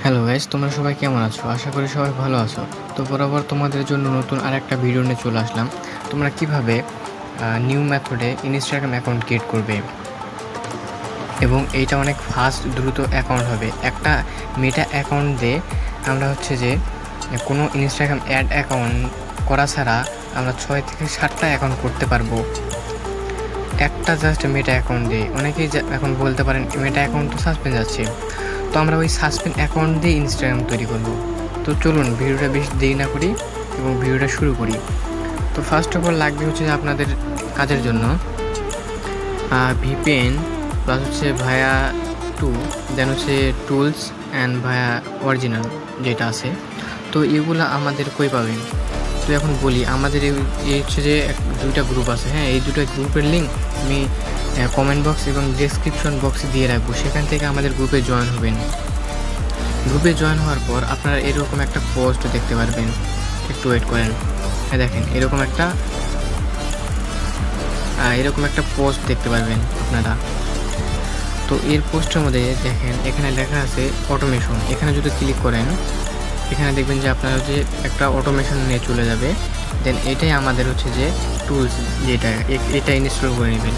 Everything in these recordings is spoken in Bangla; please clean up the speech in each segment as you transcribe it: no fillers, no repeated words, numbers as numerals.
হ্যালো গাইস, তোমরা সবাই কেমন আছো? আশা করি সবাই ভালো আছো। তো বরাবর তোমাদের জন্য নতুন আরেকটা ভিডিও নিয়ে চলে আসলাম। তোমরা কিভাবে নিউ মেথডে ইনস্টাগ্রাম অ্যাকাউন্ট ক্রিয়েট করবে এবং এইটা অনেক ফাস্ট দ্রুত অ্যাকাউন্ট হবে। একটা মেটা অ্যাকাউন্ট দিয়ে আমরা হচ্ছে যে কোনো ইনস্টাগ্রাম অ্যাড অ্যাকাউন্ট করা ছাড়া আমরা 6 থেকে 7টা অ্যাকাউন্ট করতে পারবো একটা জাস্ট মেটা অ্যাকাউন্ট দিয়ে। অনেকেই এখন বলতে পারেন মেটা অ্যাকাউন্ট তো সাসপেন্ড যাচ্ছে, তো আমরা ওই সাসপেন্ড অ্যাকাউন্ট দিয়ে ইনস্টাগ্রাম তৈরি করব। তো চলুন ভিডিওটা বেশি দেরি না করি এবং ভিডিওটা শুরু করি। তো ফার্স্ট অফ অল লাগবে হচ্ছে যে আপনাদের কাজের জন্য ভিপিএন প্লাস হচ্ছে ভায়া 2, দেন হচ্ছে টুলস অ্যান্ড ভায়া অরিজিনাল যেটা আছে। তো এগুলো আমাদের কই পাবেন? তো এখন বলি, আমাদের এই হচ্ছে যে দুইটা গ্রুপ আছে। হ্যাঁ, এই দুটো গ্রুপের লিঙ্ক আমি কমেন্ট বক্স এবং ডেসক্রিপশন বক্সে দিয়ে রাখবো, সেখান থেকে আমাদের গ্রুপে জয়েন হবেন। গ্রুপে জয়েন হওয়ার পর আপনারা এরকম একটা পোস্ট দেখতে পারবেন। একটু ওয়েট করেন। হ্যাঁ দেখেন, এরকম একটা পোস্ট দেখতে পারবেন আপনারা। তো এর পোস্টের মধ্যে দেখেন এখানে লেখা আছে অটোমেশন। এখানে যদি ক্লিক করেন, এখানে দেখবেন যে আপনারা যে একটা অটোমেশন নিয়ে চলে যাবে। দেন এটাই আমাদের হচ্ছে যে টুলস, এটা ইনস্টল করে নেবেন।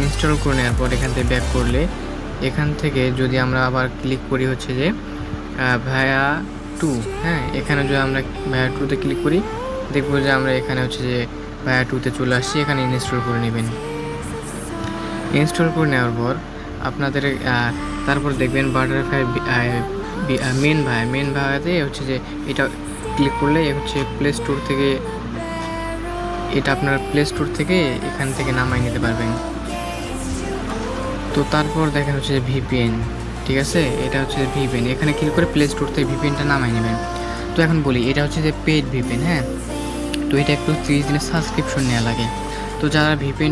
ইনস্টল করে নেওয়ার পর এখান থেকে ব্যাক করলে, এখান থেকে যদি আমরা আবার ক্লিক করি হচ্ছে যে ভায়া 2, হ্যাঁ এখানে যদি আমরা ভায়া 2তে ক্লিক করি, দেখবো যে আমরা এখানে হচ্ছে যে ভায়া 2তে চলে আসছি। এখানে ইনস্টল করে নেবেন। ইনস্টল করে নেওয়ার পর আপনাদের তারপর দেখবেন বাটারফ্লাই মেন ভায়াতে হচ্ছে যে এটা ক্লিক করলে হচ্ছে প্লে স্টোর থেকে, এটা আপনারা প্লে স্টোর থেকে এখান থেকে নামাই নিতে পারবেন। তো তারপর দেখেন হচ্ছে যে ভিপিএন, ঠিক আছে, এটা হচ্ছে ভিপিএন। এখানে ক্লিক করে প্লে স্টোর থেকে ভিপিএনটা নামাই নেবেন। তো এখন বলি, এটা হচ্ছে যে পেইড ভিপিএন। হ্যাঁ, তো এটা একটু 30 দিনের সাবস্ক্রিপশন নেওয়া লাগে। তো যারা ভিপিএন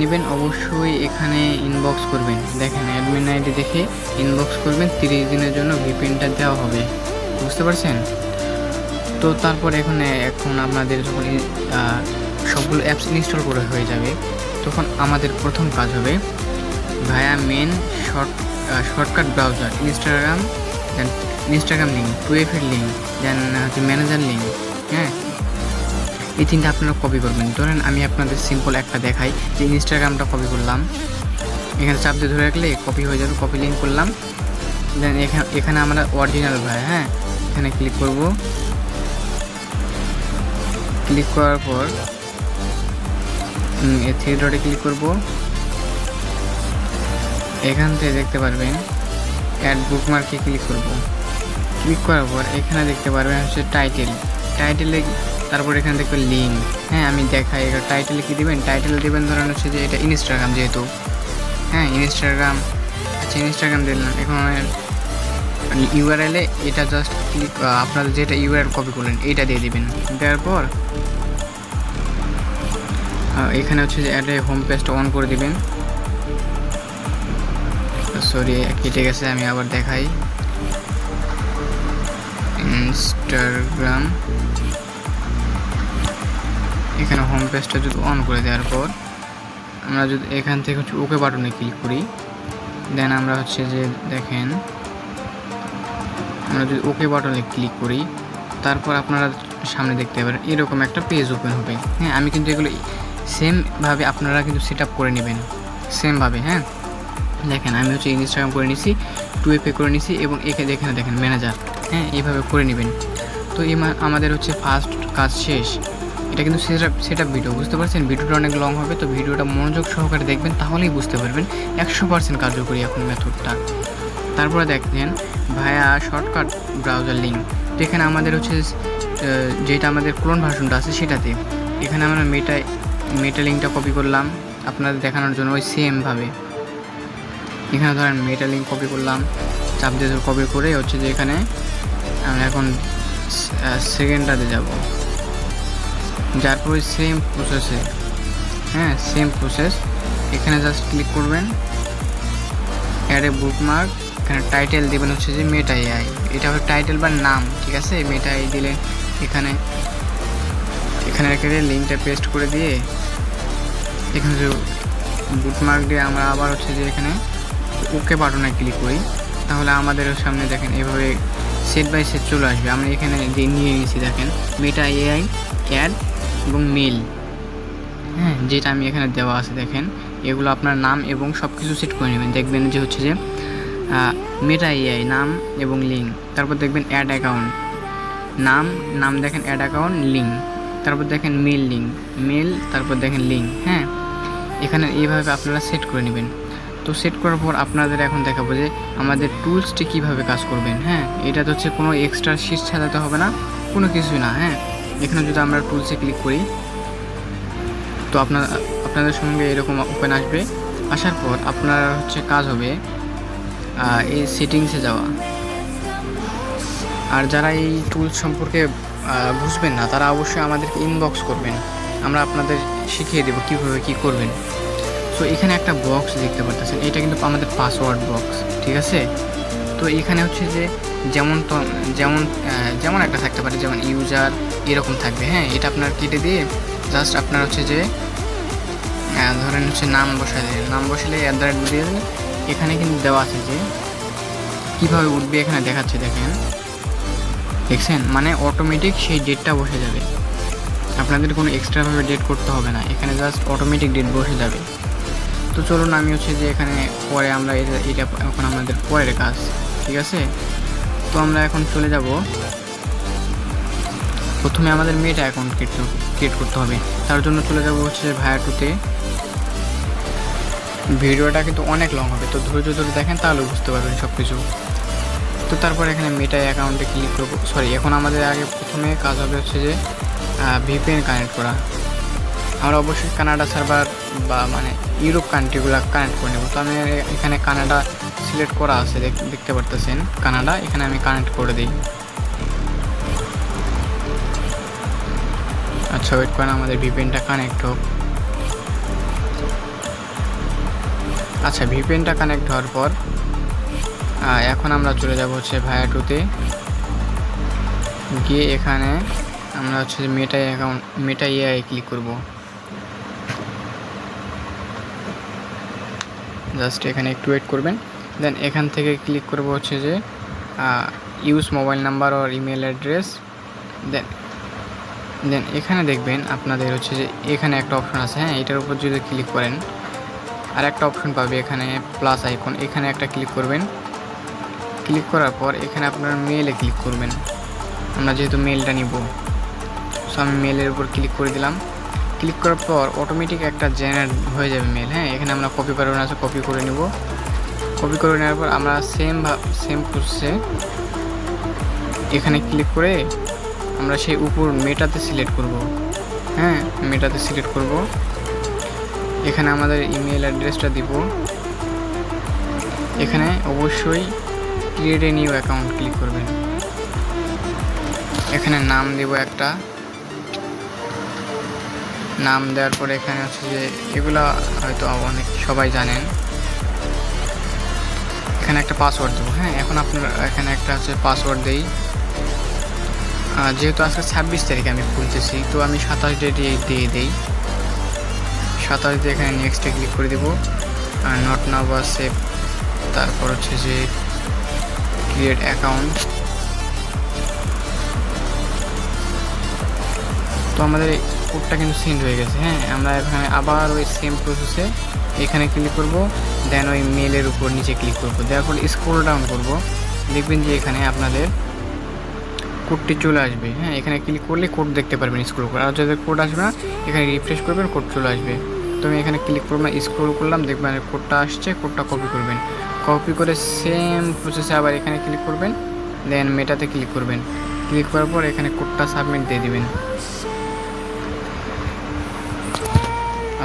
নেবেন অবশ্যই এখানে ইনবক্স করবেন। দেখেন অ্যাডমিন আইডি দেখে ইনবক্স করবেন, 30 দিনের জন্য ভিপিএনটা দেওয়া হবে। বুঝতে পারছেন? তো তারপর এখন আপনাদের যখন সবগুলো অ্যাপস ইনস্টল করে হয়ে যাবে, তখন আমাদের প্রথম কাজ হবে via main shortcut browser Instagram link, 2FA link, then হচ্ছে ম্যানেজার লিঙ্ক। হ্যাঁ, এই তিনটা আপনারা কপি করবেন। ধরেন আমি আপনাদের সিম্পল একটা দেখাই যে ইনস্টাগ্রামটা কপি করলাম, এখানে চাপ দিয়ে ধরে রাখলে কপি হয়ে যাবে। কপি লিঙ্ক করলাম, দেন এখানে আমরা অরিজিনাল ভাই, হ্যাঁ এখানে ক্লিক করব। ক্লিক করার পর থ্রি ডটে ক্লিক করব। এখান থেকে দেখতে পারবেন অ্যাড বুকমার্কে ক্লিক করব। ক্লিক করার পর এখানে দেখতে পারবেন হচ্ছে টাইটেলে, তারপর এখানে দেখবেন লিঙ্ক। হ্যাঁ আমি দেখাই, টাইটেলে কি দিবেন, টাইটেলে দেবেন ধরেন হচ্ছে যে এটা ইনস্টাগ্রাম যেহেতু, হ্যাঁ ইনস্টাগ্রাম দিলাম। এখন ইউআরএলে এটা জাস্ট ক্লিক, আপনারা যেটা ইউআরএল কপি করলেন এটা দিয়ে দিবেন। দেওয়ার পর এখানে হচ্ছে যে অ্যাডে হোম পেজটা অন করে দিবেন। সরি কেটে গেছে, আমি আবার দেখাই। ইনস্টাগ্রাম, এখানে হোম পেজটা যদি অন করে দেওয়ার পর আমরা যদি এখান থেকে হচ্ছে ওকে বাটনে ক্লিক করি, দেন আমরা হচ্ছে যে দেখেন আমরা যদি ওকে বাটনে ক্লিক করি, তারপর আপনারা সামনে দেখতে পারেন এরকম একটা পেজ ওপেন হবে। হ্যাঁ, আমি কিন্তু এগুলো সেমভাবে আপনারা কিন্তু সেট আপ করে নেবেন সেমভাবে। হ্যাঁ দেখেন, আমি হচ্ছে ইনস্টাগ্রাম করে নিছি, 2FA করে নিছি এবং এখানে দেখেন ম্যানেজার। হ্যাঁ এইভাবে করে নেবেন। তো আমাদের হচ্ছে ফার্স্ট কাজ শেষ। এটা কিন্তু সেট আপ ভিডিও, বুঝতে পারছেন? ভিডিওটা অনেক লং হবে, তো ভিডিওটা মনোযোগ সহকারে দেখবেন, তাহলেই বুঝতে পারবেন 100% কার্যকরী এখন মেথডটা। তারপরে দেখেন ভায়া শর্টকাট ব্রাউজার লিঙ্ক। তো এখানে আমাদের হচ্ছে যেটা আমাদের ক্লোন ভার্সনটা আছে সেটাতে, এখানে আমরা মেটা লিঙ্কটা কপি করলাম আপনাদের দেখানোর জন্য। ওই সেমভাবে এখানে ধরেন মেটা লিঙ্ক কপি করলাম, চাপ দিয়ে কপি করে হচ্ছে যে এখানে আমরা এখন সেকেন্ডটাতে যাব। যার পরে সেম প্রসেসে, হ্যাঁ সেম প্রসেস, এখানে জাস্ট ক্লিক করবেন, অ্যাড এ বুকমার্ক, এখানে টাইটেল দেবেন হচ্ছে যে মেটা এআই। এটা হবে টাইটেল বা নাম, ঠিক আছে? মেটা এআই দিলে এখানে রেখে দিয়ে লিঙ্কটা পেস্ট করে দিয়ে এখানে যে বুকমার্ক দিয়ে আমরা আবার হচ্ছে যে এখানে ওকে বাটনে ক্লিক করি। তাহলে আমাদের সামনে দেখেন এভাবে সেট বাই সেট চলে আসবে। আমরা এখানে নিয়ে নিয়েছি দেখেন মেটা এআই অ্যাড এবং মেল, হ্যাঁ, যেটা আমি এখানে দেওয়া আছে দেখেন। এগুলো আপনার নাম এবং সব কিছু সেট করে নেবেন। দেখবেন যে হচ্ছে যে মেটা এআই নাম এবং লিঙ্ক, তারপর দেখবেন অ্যাড অ্যাকাউন্ট নাম দেখেন অ্যাড অ্যাকাউন্ট লিঙ্ক, তারপর দেখেন মেল লিঙ্ক মেল, তারপর দেখেন লিঙ্ক, হ্যাঁ, এখানে এইভাবে আপনারা সেট করে নেবেন। তো সেট করার পর আপনাদের এখন দেখাবো যে আমাদের টুলসটি কীভাবে কাজ করবেন। হ্যাঁ, এটা তো হচ্ছে কোনো এক্সট্রা শীট সাজাতে হবে না, কোনো কিছুই না। হ্যাঁ, এখানে যদি আমরা টুলসে ক্লিক করি তো আপনাদের সঙ্গে এরকম ওপেন আসবে। আসার পর আপনার হচ্ছে কাজ হবে এই সেটিংসে যাওয়া। আর যারা এই টুলস সম্পর্কে বুঝবেন না তারা অবশ্যই আমাদেরকে ইনবক্স করবেন, আমরা আপনাদের শিখিয়ে দেবো কীভাবে কী করবেন। সো এখানে একটা বক্স দেখতে পাচ্ছেন, এটা কিন্তু আমাদের পাসওয়ার্ড বক্স, ঠিক আছে। তো এখানে হচ্ছে যে যেমন একটা থাকতে পারে, যেমন ইউজার এরকম থাকবে। হ্যাঁ, এটা আপনার কেটে দিয়ে জাস্ট আপনার হচ্ছে যে ধরেন হচ্ছে নাম বসালে @ দিয়ে দেবেন। এখানে কিন্তু দেওয়া আছে যে কীভাবে উঠবে, এখানে দেখাচ্ছে দেখছেন, মানে অটোমেটিক সেই ডেটটা বসে যাবে, আপনাদের কোনো এক্সট্রাভাবে ডেট করতে হবে না, এখানে জাস্ট অটোমেটিক ডেট বসে যাবে। তো চলুন আমি হচ্ছে যে এখানে পরে আমরা এটা এখন আমাদের পরের কাজ, ঠিক আছে। তো আমরা এখন চলে যাব, প্রথমে আমাদের মেটা অ্যাকাউন্ট ক্রিয়েট করতে হবে। তার জন্য চলে যাব হচ্ছে ভায়া টুতে। ভিডিওটা কিন্তু অনেক লং হবে, তো ধৈর্য ধরে দেখেন তাহলে বুঝতে পারবেন সব কিছু। তো তারপর এখানে মেটা অ্যাকাউন্টে ক্লিক করব। এখন আমাদের আগে প্রথমে কাজ হবে হচ্ছে যে ভিপিএন কানেক্ট করা। আমরা অবশ্যই কানাডা সার্ভার বা মানে ইউরোপ কান্ট্রিগুলো কানেক্ট করে নেব। তো আমি এখানে কানাডা সিলেক্ট করা আছে, দেখতে পারতেছেন কানাডা, এখানে আমি কানেক্ট করে দিই। আচ্ছা, ওয়েট করেন আমাদের ভিপিএনটা কানেক্ট হোক। আচ্ছা, ভিপিএনটা কানেক্ট হওয়ার পর এখন আমরা চলে যাব হচ্ছে ভায়া টুতে গিয়ে এখানে আমরা হচ্ছে যে মেটা এআই ক্লিক করব। জাস্ট এখানে একটু ওয়েট করবেন, দেন এখান থেকে ক্লিক করব হচ্ছে যে ইউজ মোবাইল নাম্বার আর ইমেল অ্যাড্রেস। দেন এখানে দেখবেন আপনাদের হচ্ছে যে এখানে একটা অপশন আছে, হ্যাঁ, এটার উপর যদি ক্লিক করেন আর একটা অপশন পাবে এখানে প্লাস আইকন, এখানে একটা ক্লিক করবেন। ক্লিক করার পর এখানে আপনার মেলে ক্লিক করবেন, আমরা যেহেতু মেলটা নিব। সো আমি মেলের উপর ক্লিক করে দিলাম। ক্লিক করার পর অটোমেটিক একটা জেনারেট হয়ে যাবে মেল। হ্যাঁ, এখানে আমরা কপি করানো আছে, কপি করে নেব। কপি করে নেওয়ার পর আমরা সেম প্রসেসে এখানে ক্লিক করে আমরা সেই উপর মেটাতে সিলেক্ট করব। হ্যাঁ, মেটাতে সিলেক্ট করব। এখানে আমাদের ইমেল অ্যাড্রেসটা দিব। এখানে অবশ্যই create a new account click করবেন। এখানে নাম দেব একটা, নাম দেওয়ার পরে এখানে হচ্ছে যে এগুলা হয়তো অনেক সবাই জানেন। এখানে একটা পাসওয়ার্ড দেবো। হ্যাঁ, এখন আপনার এখানে একটা হচ্ছে পাসওয়ার্ড দেই। যেহেতু আজকে 26 তারিখে আমি খুলতেছি, তো আমি 27 ডেটে দিয়ে দিই। 27 দিয়ে এখানে নেক্সটে ক্লিক করে দেবো, নট নাও বা সেভ। তারপর হচ্ছে যে ক্রিয়েট অ্যাকাউন্ট। তো আমাদের কোডটা কিন্তু সেন্ড হয়ে গেছে। হ্যাঁ, আমরা এখানে আবার ওই সেম প্রসেসে এখানে ক্লিক করব, দেন ওই মেলের উপর নিচে ক্লিক করব, দেওয়ার পর স্ক্রল ডাউন করব। দেখবেন যে এখানে আপনাদের কোডটি চলে আসবে। হ্যাঁ, এখানে ক্লিক করলে কোড দেখতে পারবেন স্ক্রল করে। আর যদি কোড আসবে না, এখানে রিফ্রেশ করবেন, কোড চলে আসবে। তো আমি এখানে ক্লিক করব না, স্ক্রল করলাম, দেখবেন কোডটা আসছে, কোডটা কপি করবেন। কপি করে সেম প্রসেসে আবার এখানে ক্লিক করবেন, দেন মেটাতে ক্লিক করবেন। ক্লিক করার পর এখানে কোডটা সাবমিট দিয়ে দিবেন।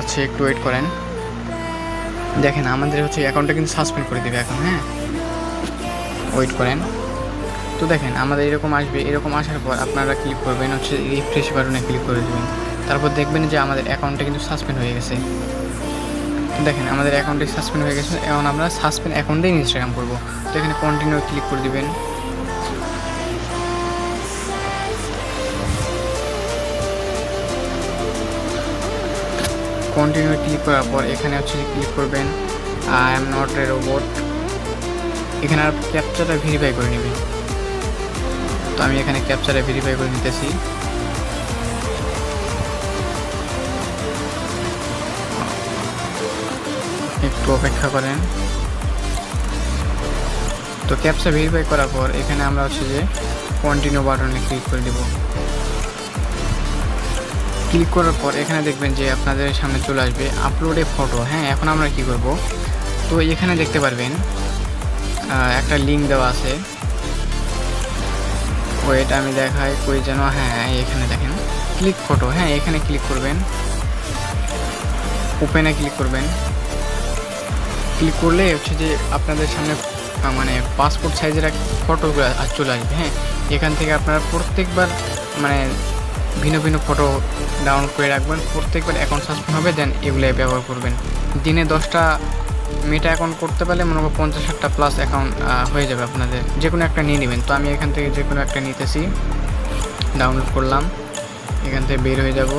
আচ্ছা, একটু ওয়েট করেন, দেখেন আমাদের হচ্ছে অ্যাকাউন্টটা কিন্তু সাসপেন্ড করে দেবে এখন। হ্যাঁ, ওয়েট করেন। তো দেখেন আমাদের এরকম আসবে। এরকম আসার পর আপনারা ক্লিক করবেন হচ্ছে রিফ্রেশ বাটনে ক্লিক করে দেবেন। তারপর দেখবেন যে আমাদের অ্যাকাউন্টটা কিন্তু সাসপেন্ড হয়ে গেছে। দেখেন আমাদের অ্যাকাউন্টে সাসপেন্ড হয়ে গেছে। এখন আমরা সাসপেন্ড অ্যাকাউন্টেই ইনস্টাগ্রাম করবো। তো এখানে কন্টিনিউ ক্লিক করে দিবেন। কন্টিনিউ ক্লিক করার পর এখানে হচ্ছে ক্লিক করবেন I am not a robot. এখানে আর ক্যাপচারটা ভেরিফাই করে নেবেন। তো আমি এখানে ক্যাপচারটা ভেরিফাই করে নিতেছি। একটু অপেক্ষা করেন। তো ক্যাপচা ভেরিফাই করার পর এখানে আমরা হচ্ছে যে কন্টিনিউ বাটনে ক্লিক করে দেব। ক্লিক করার পর এখানে দেখবেন যে আপনাদের সামনে চলে আসবে আপলোড এ ফটো। হ্যাঁ, এখন আমরা কি করব, তো এখানে দেখতে পারবেন একটা লিঙ্ক দেওয়া আছে। ওয়েট আমি দেখাই কই যেন, হ্যাঁ এখানে দেখেন ক্লিক ফটো। হ্যাঁ, এখানে ক্লিক করবেন, ওপেনে ক্লিক করবেন। ক্লিক করলে হচ্ছে যে আপনাদের সামনে মানে পাসপোর্ট সাইজের এক ফটোগুলো চলে আসবে। হ্যাঁ, এখান থেকে আপনারা প্রত্যেকবার মানে ভিন্ন ভিন্ন ফটো ডাউনলোড করে রাখবেন। প্রত্যেকবার অ্যাকাউন্ট সাসপেন্ড হবে, দেন এগুলো ব্যবহার করবেন। দিনে 10টা মেটা অ্যাকাউন্ট করতে পারলে মনে করো 50-60টা প্লাস অ্যাকাউন্ট হয়ে যাবে আপনাদের। যে কোনো একটা নিয়ে নেবেন। তো আমি এখান থেকে যে কোনো একটা নিতেছি, ডাউনলোড করলাম। এখান থেকে বের হয়ে যাব,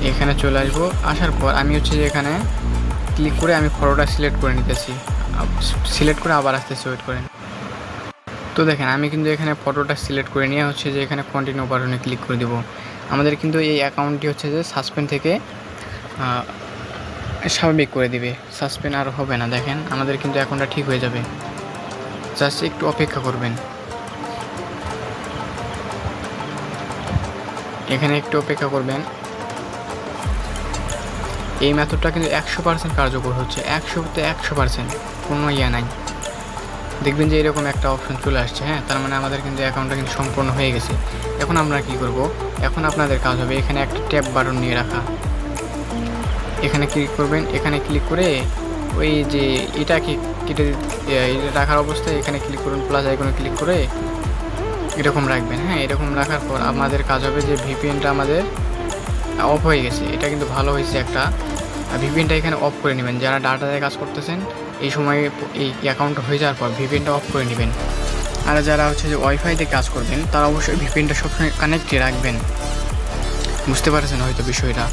এখানে চলে আসবো। আসার পর আমি হচ্ছে যে এখানে ক্লিক করে আমি ফটোটা সিলেক্ট করে নিতেছি। সিলেক্ট করে আবার আসতেছি, ওয়েট করেন। তো দেখেন আমি কিন্তু এখানে ফটোটা সিলেক্ট করে নিয়ে হচ্ছে যে এখানে কন্টিনিউ বাটনে ক্লিক করে দেবো। আমাদের কিন্তু এই অ্যাকাউন্টটি হচ্ছে যে সাসপেন্ড থেকে স্বাভাবিক করে দিবে, সাসপেন্ড আর হবে না। দেখেন আমাদের কিন্তু অ্যাকাউন্টটা ঠিক হয়ে যাবে। জাস্ট একটু অপেক্ষা করবেন, এখানে একটু অপেক্ষা করবেন। এই মেথডটা কিন্তু 100% কার্যকর হচ্ছে, 100% কোনো ইয়া নাই। দেখবেন যে এরকম একটা অপশন চলে আসছে। হ্যাঁ, তার মানে আমাদের কিন্তু অ্যাকাউন্টটা কিন্তু সম্পূর্ণ হয়ে গেছে। এখন আমরা কি করব, এখন আপনাদের কাজ হবে এখানে একটা ট্যাব বাটন নিয়ে রাখা। এখানে ক্লিক করবেন, এখানে ক্লিক করে ওই যে এটাকে কেটে রাখার অবস্থায় এখানে ক্লিক করুন, প্লাস আইকনে ক্লিক করে এরকম রাখবেন। হ্যাঁ, এরকম রাখার পর আমাদের কাজ হবে যে ভিপিএনটা আমাদের অফ হয়ে গেছে। এটা কিন্তু ভালো হয়েছে একটা। ভিপিএনটা এখানে অফ করে নেবেন। যারা ডাটাতে কাজ করতেছেন এই সময়ে এই অ্যাকাউন্টটা হয়ে যাওয়ার পর ভিপিএনটা অফ করে নেবেন। আর যারা হচ্ছে যে ওয়াইফাইতে কাজ করবেন তারা অবশ্যই ভিপিএনটা সবসময় কানেক্টে রাখবেন। বুঝতে পারছেন হয়তো বিষয়টা।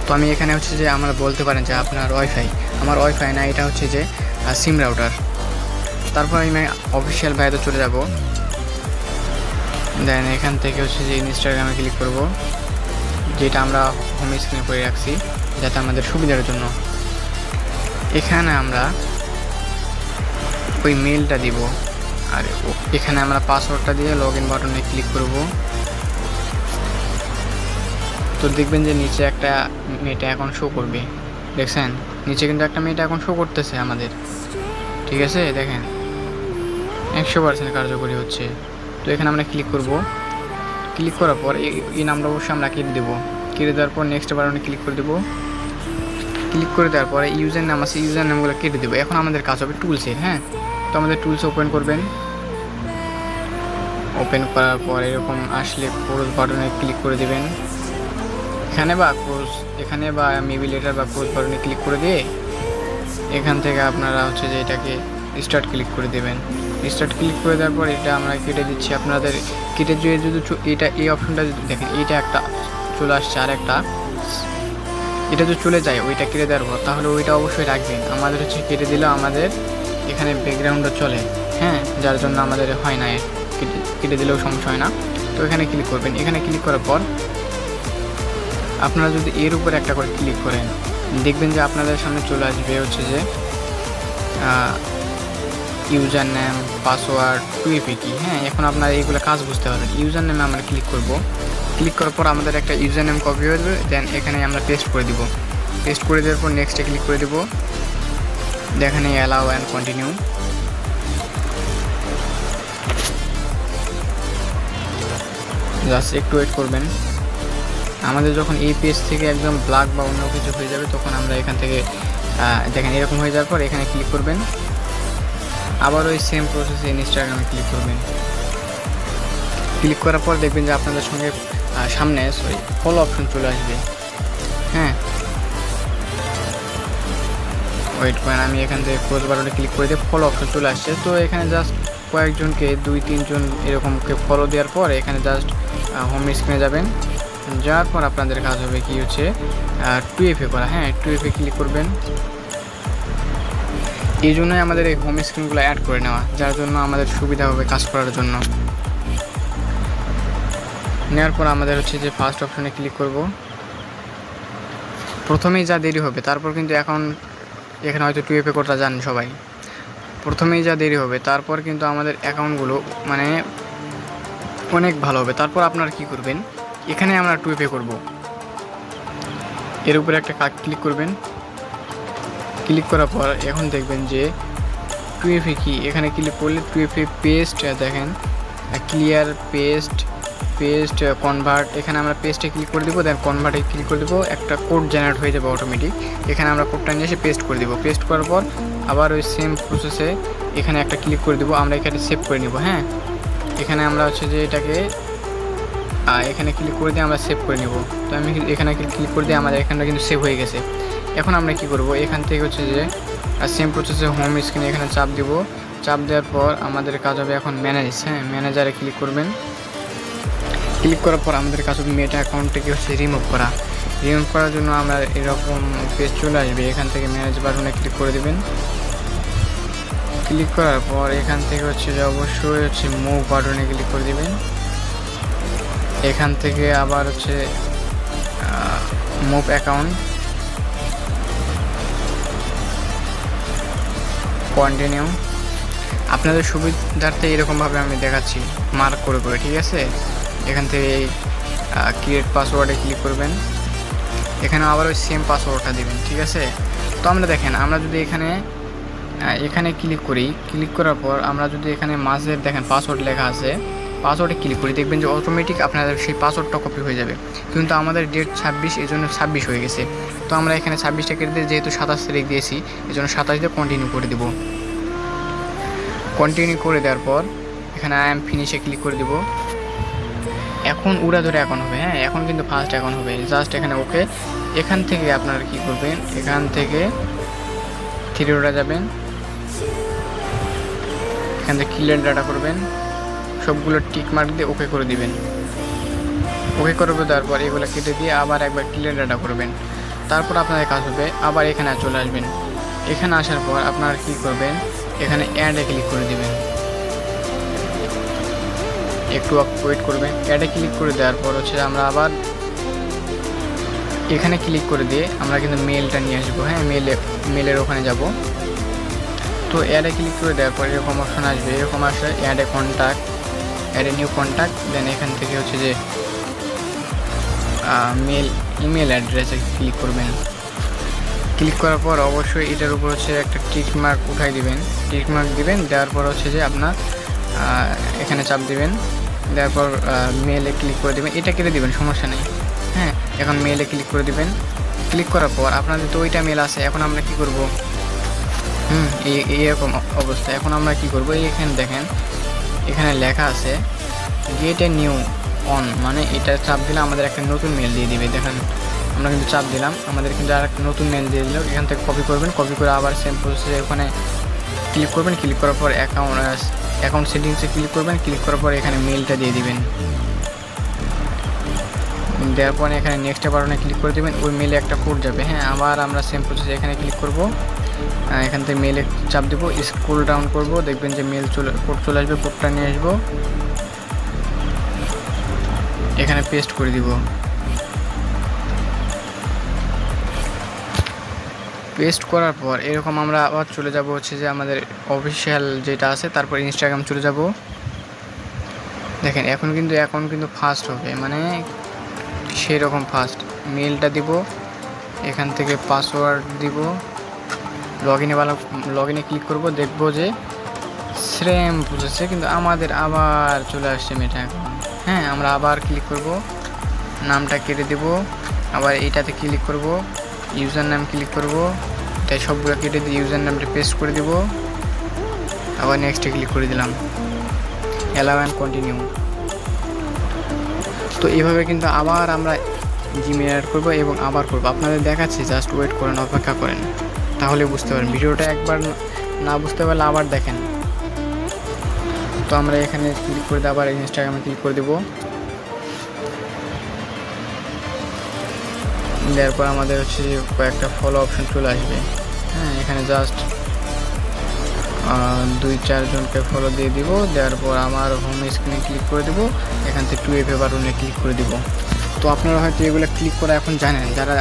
তো আমি এখানে হচ্ছে যে আমরা বলতে পারেন যে আপনার ওয়াইফাই, আমার ওয়াইফাই না, এটা হচ্ছে যে সিম রাউটার। তারপর আমি অফিসিয়াল ভাইতে চলে যাব। দেন এখান থেকে হচ্ছে যে ইনস্টাগ্রামে ক্লিক করব, যেটা আমরা হোম স্ক্রিনে করে রাখছি যাতে আমাদের সুবিধার জন্য। এখানে আমরা ওই মেলটা দিব, আর এখানে আমরা পাসওয়ার্ডটা দিয়ে লগ ইন বাটনে ক্লিক করব। তো দেখবেন যে নিচে একটা মেটা অ্যাকাউন্ট শো করবে। দেখছেন নিচে কিন্তু একটা মেটা অ্যাকাউন্ট শো করতেছে আমাদের। ঠিক আছে, দেখেন 100% কার্যকরী হচ্ছে। তো এখানে আমরা ক্লিক করব। ক্লিক করার পর এই নামটা অবশ্যই আমরা কেটে দেবো। কেটে দেওয়ার পর নেক্সট বাটনে ক্লিক করে দেবো। ক্লিক করে দেওয়ার পরে ইউজার নাম আছে, ইউজার নামগুলো কেটে দেবো। এখন আমাদের কাজ হবে টুলসের। হ্যাঁ, তো আমাদের টুলস ওপেন করবেন। ওপেন করার পর এরকম আসলে ক্লোজ বাটনে ক্লিক করে দেবেন। এখানে বা মেবি লেটার বা ক্লোজ বাটনে ক্লিক করে দিয়ে এখান থেকে আপনারা হচ্ছে যে এটাকে স্টার্ট ক্লিক করে দেবেন। স্টার্ট ক্লিক করে দেওয়ার পর এটা আমরা কেটে দিচ্ছি। আপনাদের কেটে যদি এটা এই অপশনটা যদি দেখেন, এইটা একটা চলে আসছে, আর একটা এটা যদি চলে যায় ওইটা কেটে দেওয়ার পর, তাহলে ওইটা অবশ্যই রাখবেন। আমাদের হচ্ছে কেটে দিলেও আমাদের এখানে ব্যাকগ্রাউন্ডও চলে। হ্যাঁ, যার জন্য আমাদের হয় না, কেটে দিলেও সমস্যা হয় না। তো এখানে ক্লিক করবেন। এখানে ক্লিক করার পর আপনারা যদি এর উপর একটা করে ক্লিক করেন, দেখবেন যে আপনাদের সামনে চলে আসবে হচ্ছে যে ইউজার নেম, পাসওয়ার্ড, 2FA কি। হ্যাঁ, এখন আপনারা এইগুলো কাজ বুঝতে পারবেন। ইউজার নেমে আমরা ক্লিক করব। ক্লিক করার পর আমাদের একটা ইউজার নেম কপি হয়ে যাবে। দেন এখানে আমরা পেস্ট করে দিব। পেস্ট করে দেওয়ার পর নেক্সটে ক্লিক করে দেব। দেখেন অ্যালাউ অ্যান্ড কন্টিনিউ। জাস্ট একটু ওয়েট করবেন। আমাদের যখন এই পেজ থেকে একদম ব্ল্যাক বা অন্য কিছু হয়ে যাবে, তখন আমরা এখান থেকে দেখেন এরকম হয়ে যাওয়ার পর এখানে ক্লিক করবেন। আবার ওই সেম প্রসেসে ইনস্টাগ্রামে ক্লিক করবেন। ক্লিক করার পর দেখবেন যে আপনাদের সঙ্গে সামনে ফলো অপশন চলে আসবে। হ্যাঁ, ওয়েট করেন, আমি এখান থেকে ক্লোজ বাটনে ক্লিক করে দিয়ে ফলো অপশন চলে আসছে। তো এখানে জাস্ট কয়েকজনকে 2-3 জন এরকমকে ফলো দেওয়ার পর এখানে জাস্ট হোম স্ক্রিনে যাবেন। যাওয়ার পর আপনাদের কাজ হবে কি হচ্ছে 2FA করা। হ্যাঁ, 2FA ক্লিক করবেন। এই জন্যই আমাদের এই হোম স্ক্রিনগুলো অ্যাড করে নেওয়া, যার জন্য আমাদের সুবিধা হবে কাজ করার জন্য। নেওয়ার পর আমাদের হচ্ছে যে ফার্স্ট অপশনে ক্লিক করব। প্রথমেই যা দেরি হবে, তারপর কিন্তু এখন এখানে হয়তো 2FA কোডটা জানেন সবাই, প্রথমেই যা দেরি হবে তারপর কিন্তু আমাদের অ্যাকাউন্টগুলো মানে অনেক ভালো হবে। তারপর আপনারা কি করবেন, এখানে আমরা 2FA করব, এর উপরে একটা ক্লিক করবেন। ক্লিক করার পর এখন দেখবেন যে 2FA কি, এখানে ক্লিক করলে 2FA পেস্ট দেখেন, ক্লিয়ার পেস্ট কনভার্ট, এখানে আমরা পেস্টে ক্লিক করে দেবো, দেন কনভার্টে ক্লিক করে দেবো, একটা কোড জেনারেট হয়ে যাবে অটোমেটিক। এখানে আমরা কোডটা নিয়ে এসে পেস্ট করে দেবো। পেস্ট করার পর আবার ওই সেম প্রসেসে এখানে একটা ক্লিক করে দেবো, আমরা এখানে সেভ করে নেব। হ্যাঁ, এখানে আমরা হচ্ছে যে এটাকে এখানে ক্লিক করে দিয়ে আমরা সেভ করে নেব। তো আমি এখানে ক্লিক করে দিয়ে আমাদের এখানটা কিন্তু সেভ হয়ে গেছে। এখন আমরা কি করব, এখান থেকে হচ্ছে যে সেম প্রসেসে হোম স্ক্রিনে এখানে চাপ দিব। চাপ দেওয়ার পর আমাদের কাজ হবে এখন ম্যানেজ। হ্যাঁ, ম্যানেজারে ক্লিক করবেন। ক্লিক করার পর আমাদের কাজ হবে মেটা অ্যাকাউন্টটাকে হচ্ছে রিমুভ করা। রিমুভ করার জন্য আমরা এরকম পেজ চলে আসবে, এখান থেকে ম্যানেজ বাটনে ক্লিক করে দেবেন। ক্লিক করার পর এখান থেকে হচ্ছে যে অবশ্যই হচ্ছে মুভ বাটনে ক্লিক করে দেবেন। এখান থেকে আবার হচ্ছে মুভ অ্যাকাউন্ট, কন্টিনিউ। আপনাদের সুবিধার্থে এরকমভাবে আমি দেখাচ্ছি মার্ক করে করে, ঠিক আছে। এখান থেকে ক্রিয়েট পাসওয়ার্ডে ক্লিক করবেন, এখানে আবার ওই সেম পাসওয়ার্ডটা দেবেন, ঠিক আছে। তো আমরা দেখেন, আমরা যদি এখানে ক্লিক করি, ক্লিক করার পর আমরা যদি এখানে মাঝে দেখেন পাসওয়ার্ড লেখা আছে, পাসওয়ার্ডে ক্লিক করি, দেখবেন যে অটোমেটিক আপনাদের সেই পাসওয়ার্ডটা কপি হয়ে যাবে। কিন্তু আমাদের ডেট 26, এই জন্য 26 হয়ে গেছে। তো আমরা এখানে 26টা কেটে দিয়ে যেহেতু 27 তারিখ দিয়েছি, এই জন্য 27 দিয়ে কন্টিনিউ করে দেবো। কন্টিনিউ করে দেওয়ার পর এখানে আই এম ফিনিশে ক্লিক করে দেবো। এখন উড়া ধরে অ্যাকাউন্ট হবে। হ্যাঁ, এখন কিন্তু ফার্স্ট অ্যাকাউন্ট হবে, জাস্ট এখানে ওকে। এখান থেকে আপনারা কি করবেন, এখান থেকে 3 ডটে যাবেন, এখান থেকে ক্লিয়ার ডাটা করবেন, সবগুলো টিক মার্ক দিয়ে ওকে করে দিবেন। ওকে করে দেওয়ার পর এগুলো কেটে দিয়ে আবার একবার ক্লিয়ার ডাটা করবেন। তারপর আপনাদের কাজ হবে আবার এখানে চলে আসবেন। এখানে আসার পর আপনারা কি করবেন, এখানে অ্যাডে ক্লিক করে দিবেন, একটু ওয়েট করবেন। অ্যাডে ক্লিক করে দেওয়ার পর হচ্ছে আমরা আবার এখানে ক্লিক করে দিয়ে আমরা কিন্তু মেলটা নিয়ে আসবো। হ্যাঁ, মেলের ওখানে যাব। তো অ্যাডে ক্লিক করে দেওয়ার পর এরকম অপশন আসবে, এরকম আসলে অ্যাডে কন্ট্যাক্ট, অ্যাডে নিউ কন্ট্যাক্ট, দেন এখান থেকে হচ্ছে যে ইমেল অ্যাড্রেসে ক্লিক করবেন। ক্লিক করার পর অবশ্যই এটার উপর হচ্ছে একটা টিক মার্ক উঠাই দিবেন, টিক মার্ক দিবেন। দেওয়ার পর হচ্ছে যে আপনার এখানে চাপ দিবেন, দেওয়ার পর মেলে ক্লিক করে দেবেন, এটা কেটে দিবেন, সমস্যা নেই। হ্যাঁ, এখন মেলে ক্লিক করে দিবেন। ক্লিক করার পর আপনাদের তো ওইটা মেল আছে, এখন আমরা কি করব, এইরকম অবস্থা। এখন আমরা কি করব, এখানে দেখেন এখানে লেখা আছে গেট এ নিউ অন, মানে এটা চাপ দিলে আমাদের একটা নতুন মেল দিয়ে দিবে। দেখেন আমরা কিন্তু চাপ দিলাম, আমাদের কিন্তু আর একটা নতুন মেল দিয়ে দিল। এখান থেকে কপি করবেন, কপি করে আবার সেম প্রসেসে ওখানে ক্লিক করবেন। ক্লিক করার পর অ্যাকাউন্ট সেটিংসে ক্লিক করবেন। ক্লিক করার পর এখানে মেলটা দিয়ে দিবেন। দেওয়ার পর এখানে নেক্সট বাটনে ক্লিক করে দেবেন, ওই মেলে একটা কোড যাবে। হ্যাঁ, আবার আমরা সেম প্রসেসে এখানে ক্লিক করব, এখান থেকে মেলে চাপ দেবো, স্ক্রল ডাউন করব, দেখবেন যে কোড চলে আসবে। কোডটা নিয়ে আসবো, এখানে পেস্ট করে দিব। পেস্ট করার পর এরকম আমরা আবার চলে যাব হচ্ছে যে আমাদের অফিসিয়াল যেটা আছে, তারপর ইনস্টাগ্রাম চলে যাব। দেখেন এখন কিন্তু ফার্স্ট হবে, মানে সেই রকম ফার্স্ট। মেলটা দিব, এখান থেকে পাসওয়ার্ড দিব, লগ ইনে ক্লিক করব, দেখব যে সেম প্রসেসে কিন্তু আমাদের আবার চলে আসছে মেটা অ্যাকাউন্ট। হ্যাঁ, আমরা আবার ক্লিক করব, নামটা কেটে দেব, আবার এইটাতে ক্লিক করব, ইউজার নাম ক্লিক করব, তাই সবগুলো কেটে দিয়ে ইউজার নামটা পেস্ট করে দিব, আবার নেক্সটে ক্লিক করে দিলাম, অ্যালাউ অ্যান্ড কন্টিনিউ। তো এইভাবে কিন্তু আবার আমরা জিমেল অ্যাড করবো এবং আবার করবো। আপনাদের দেখাচ্ছি, জাস্ট ওয়েট করেন, অপেক্ষা করেন, তাহলে বুঝতে পারেন। ভিডিওটা একবার না বুঝতে পারলে আবার দেখেন। তো আমরা এখানে ক্লিক করে দিয়ে আবার ইনস্টাগ্রামে ক্লিক করে দেবো। দেওয়ার পর আমাদের হচ্ছে কয়েকটা ফলো অপশন চলে আসবে। হ্যাঁ, এখানে জাস্ট 2-4 জনকে ফলো দিয়ে দিব। দেওয়ার পর আমার হোম স্ক্রিনে ক্লিক করে দেবো, এখান থেকে 2FA বাটনে ক্লিক করে দিব। তো আপনারা হয়তো এগুলো ক্লিক করা এখন জানেন, যারা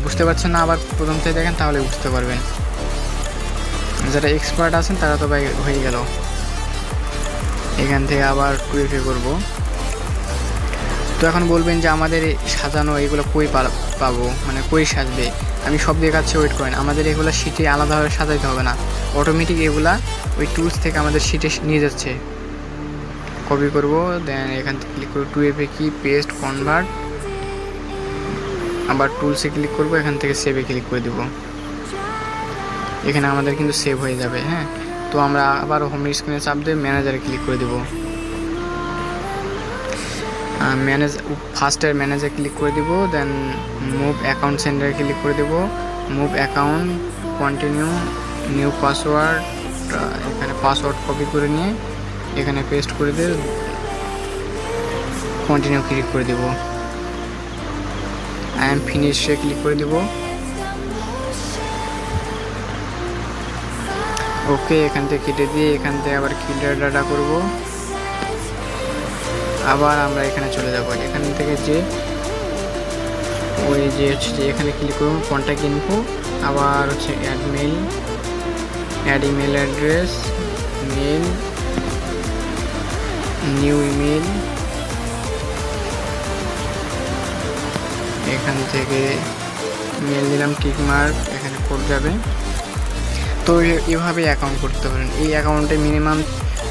বুঝতে পারছেন না আবার প্রথম থেকে দেখেন তাহলে বুঝতে পারবেন। যারা এক্সপার্ট আছেন তারা তো ভাই হয়ে গেল। এখান থেকে আবার 2FA করব। তো এখন বলবেন যে আমাদের সাজানো এগুলো কই পাবো, মানে কই সাজবে, আমি সব দেখাচ্ছি, ওয়েট করেন। আমাদের এগুলো শিটে আলাদাভাবে সাজাইতে হবে না, অটোমেটিক এগুলা ওই টুলস থেকে আমাদের শিটে নিয়ে যাচ্ছে। কপি করব, দেন এখান থেকে ক্লিক করব 2FA কি, পেস্ট, কনভার্ট, আবার টুলসে ক্লিক করব, এখান থেকে সেভে ক্লিক করে দেব। এখানে আমাদের কিন্তু সেভ হয়ে যাবে। হ্যাঁ, তো আমরা আবার হোম স্ক্রিনে চাপ দিয়ে ম্যানেজারে ক্লিক করে দেব। ফার্স্টের ম্যানেজার ক্লিক করে দিব, দেন মুভ অ্যাকাউন্ট সেন্টারে ক্লিক করে দেব। Move account, continue, new password, এখানে পাসওয়ার্ড কপি করে নিয়ে এখানে পেস্ট করে দিয়ে কন্টিনিউ ক্লিক করে দেব। আই এম ফিনিশে ক্লিক করে দেব। ওকে, এখান থেকে কেটে দিয়ে এখান থেকে আবার ক্লিয়ার ডাটা করব। আবার আমরা এখানে চলে যাব, এখান থেকে যে ওই যে হচ্ছে যে এখানে ক্লিক করব কন্ট্যাক্ট ইনফো, আবার হচ্ছে add mail, add email address, mail, new email, এখান থেকে মেল দিলাম, টিক মার্ক, এখানে কোড যাবে। তো এভাবে অ্যাকাউন্ট করতে পারেন। এই অ্যাকাউন্টে মিনিমাম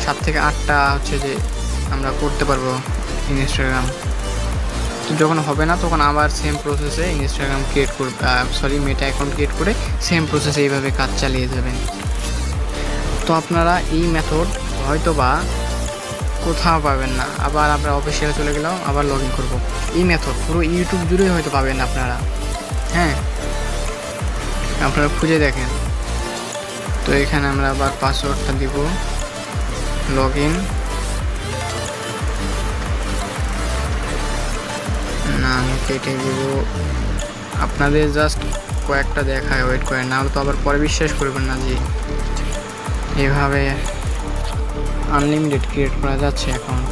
7 থেকে 8টা হচ্ছে যে আমরা করতে পারবো ইনস্টাগ্রাম। তো যখন হবে না তখন আবার সেম প্রসেসে ইনস্টাগ্রাম ক্রিয়েট করবে, মেটা অ্যাকাউন্ট ক্রিয়েট করে সেম প্রসেসে এইভাবে কাজ চালিয়ে যাবেন। তো আপনারা এই মেথড হয়তো বা কোথাও পাবেন না। আবার আমরা অফিসিয়ালে চলে গেলাম, আবার লগ ইন করবো। এই মেথড পুরো ইউটিউব জুড়েই হয়তো পাবেন আপনারা। হ্যাঁ, আপনারা খুঁজে দেখেন। তো এখানে আমরা আবার পাসওয়ার্ডটা দিব, লগ ইন, না আমি কেটে দিব। আপনাদের জাস্ট কয়েকটা দেখায়, ওয়েট করেন, নাহলে তো আবার পরে বিশ্বাস করবেন না যে এভাবে আনলিমিটেড ক্রিয়েট করা যাচ্ছে অ্যাকাউন্ট।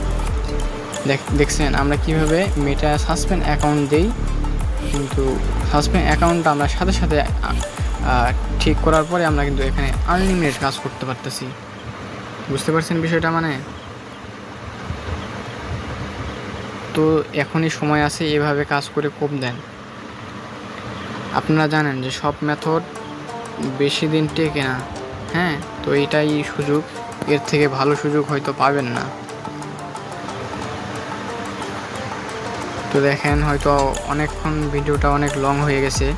দেখছেন আমরা কিভাবে মেটা সাসপেন্ড অ্যাকাউন্ট দেই, কিন্তু সাসপেন্ড অ্যাকাউন্টটা আমরা সাথে সাথে ঠিক করার পরে আমরা কিন্তু এখানে আনলিমিটেড কাজ করতে পারতেছি। বুঝতে পারছেন বিষয়টা? মানে তো এখনই সময় আছে, এভাবে কাজ করে কম দেন। আপনারা জানেন যে সব মেথড বেশি দিন টেকে না। হ্যাঁ, তো এইটাই সুযোগ, এর থেকে ভালো সুযোগ হয়তো পাবেন না। তো দেখেন হয়তো অনেকক্ষণ ভিডিওটা অনেক লং হয়ে গেছে।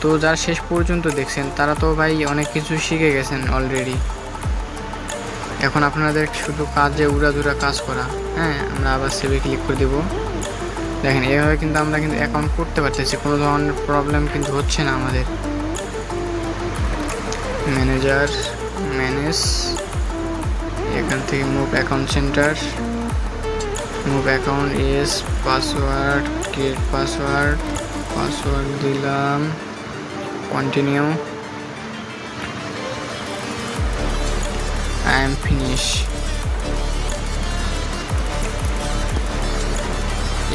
তো যারা শেষ পর্যন্ত দেখছেন তারা তো ভাই অনেক কিছু শিখে গেছেন অলরেডি। এখন আপনাদের শুধু কাজে উড়াধুরা কাজ করা। হ্যাঁ, আমরা আবার সেভে ক্লিক করে দেব। দেখেন এভাবে কিন্তু আমরা কিন্তু অ্যাকাউন্ট করতে পারতেছি, কোনো ধরনের প্রবলেম কিন্তু হচ্ছে না আমাদের। ম্যানেজার, ম্যানেজ, এখান থেকে move account centre, move account, S, password, create password, password দিলাম, কন্টিনিউ, আই এম ফিনিশ।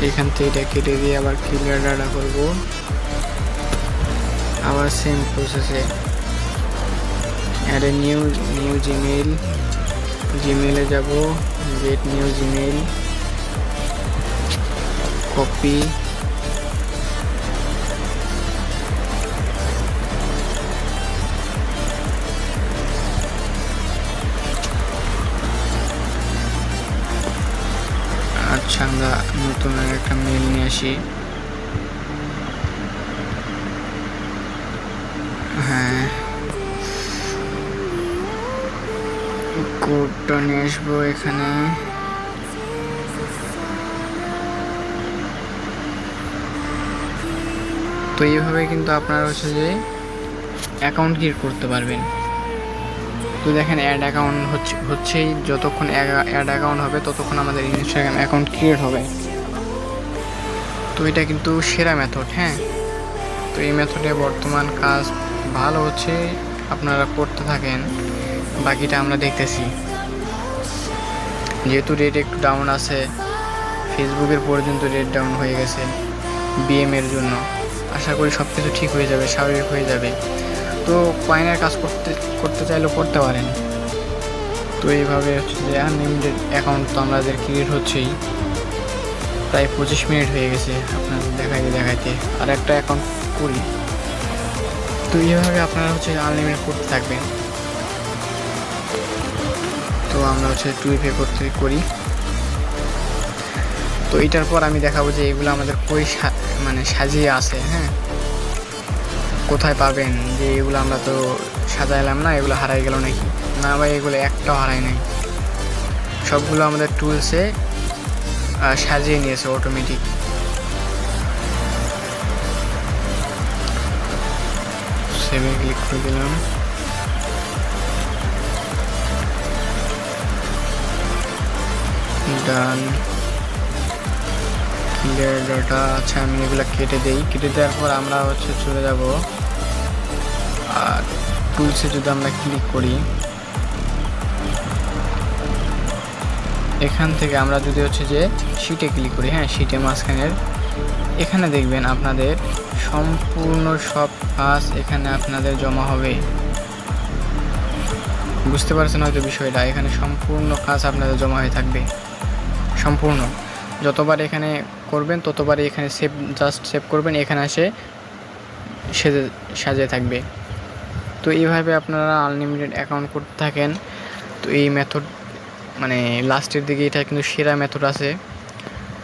এখান থেকে এটা কেটে দিয়ে আবার ক্লিয়ার ডাটা করব। আবার সেম প্রসেসে অ্যাড এ নিউ জিমেইল, জিমেইলে যাব, গেট নিউ জিমেইল, কপি, আচ্ছা আমরা নতুন একটা মেল নিয়ে আসি। হ্যাঁ, কোডটা নিয়ে আসবো এখানে। তো এইভাবে কিন্তু আপনারা হচ্ছে যে অ্যাকাউন্ট ক্রিয়েট করতে পারবেন। তো দেখেন অ্যাড অ্যাকাউন্ট হচ্ছেই, যতক্ষণ অ্যাড অ্যাকাউন্ট হবে ততক্ষণ আমাদের ইনস্টাগ্রাম অ্যাকাউন্ট ক্রিয়েট হবে। তো এটা কিন্তু সেরা মেথড। হ্যাঁ, তো এই মেথডে বর্তমান কাজ ভালো হচ্ছে, আপনারা করতে থাকেন। বাকিটা আমরা দেখতেছি। যেহেতু রেট একটু ডাউন আছে, ফেসবুকের পর্যন্ত রেট ডাউন হয়ে গেছে বিএমের জন্য, আশা করি সব কিছু ঠিক হয়ে যাবে, স্বাভাবিক হয়ে যাবে। তো কয়েনের কাজ করতে চাইলেও করতে পারেন। তো এইভাবে হচ্ছে যে আনলিমিটেড অ্যাকাউন্ট তো আমাদের ক্রিয়েট হচ্ছেই, প্রায় 25 মিনিট হয়ে গেছে আপনাদের দেখাইতে। আর একটা অ্যাকাউন্ট করি। তো এইভাবে আপনারা হচ্ছে আনলিমিটেড করতে থাকবেন। তো আমরা হচ্ছে 2FA করি। তো এটার পর আমি দেখাবো যে এগুলো আমাদের কই মানে সাজিয়ে আছে, হ্যাঁ, কোথায় পাবেন। যে এগুলো আমরা তো সাজাইলাম না, এগুলো হারাই গেল নাকি? না ভাই, এগুলো একটাও হারাই নাই, সবগুলো আমাদের টুলসে সাজিয়ে নিয়েছে অটোমেটিক। সেভে ক্লিক করে দিলাম। ডান, ক্লিয়ার ডাটা। আচ্ছা, আমি এগুলো কেটে দেওয়ার পর আমরা হচ্ছে চলে যাব আর টুলসে যদি আমরা ক্লিক করি, এখান থেকে আমরা যদি হচ্ছে যে শিটে ক্লিক করি, হ্যাঁ, শিটে মাঝখানের এখানে দেখবেন আপনাদের সম্পূর্ণ সব কাজ এখানে আপনাদের জমা হবে। বুঝতে পারছেন হয়তো বিষয়টা, এখানে সম্পূর্ণ কাজ আপনাদের জমা হয়ে থাকবে। সম্পূর্ণ যতবার এখানে করবেন ততবারই এখানে জাস্ট সেভ করবেন, এখানে এসে সাজিয়ে থাকবে। তো এইভাবে আপনারা আনলিমিটেড অ্যাকাউন্ট করতে থাকেন। তো এই মেথড মানে লাস্টের দিকে এটা কিন্তু সেরা মেথড আছে।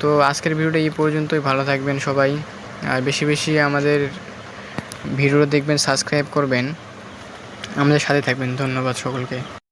তো আজকের ভিডিওটা এই পর্যন্তই। ভালো থাকবেন সবাই, আর বেশি বেশি আমাদের ভিডিও দেখবেন, সাবস্ক্রাইব করবেন, আমাদের সাথে থাকবেন। ধন্যবাদ সকলকে।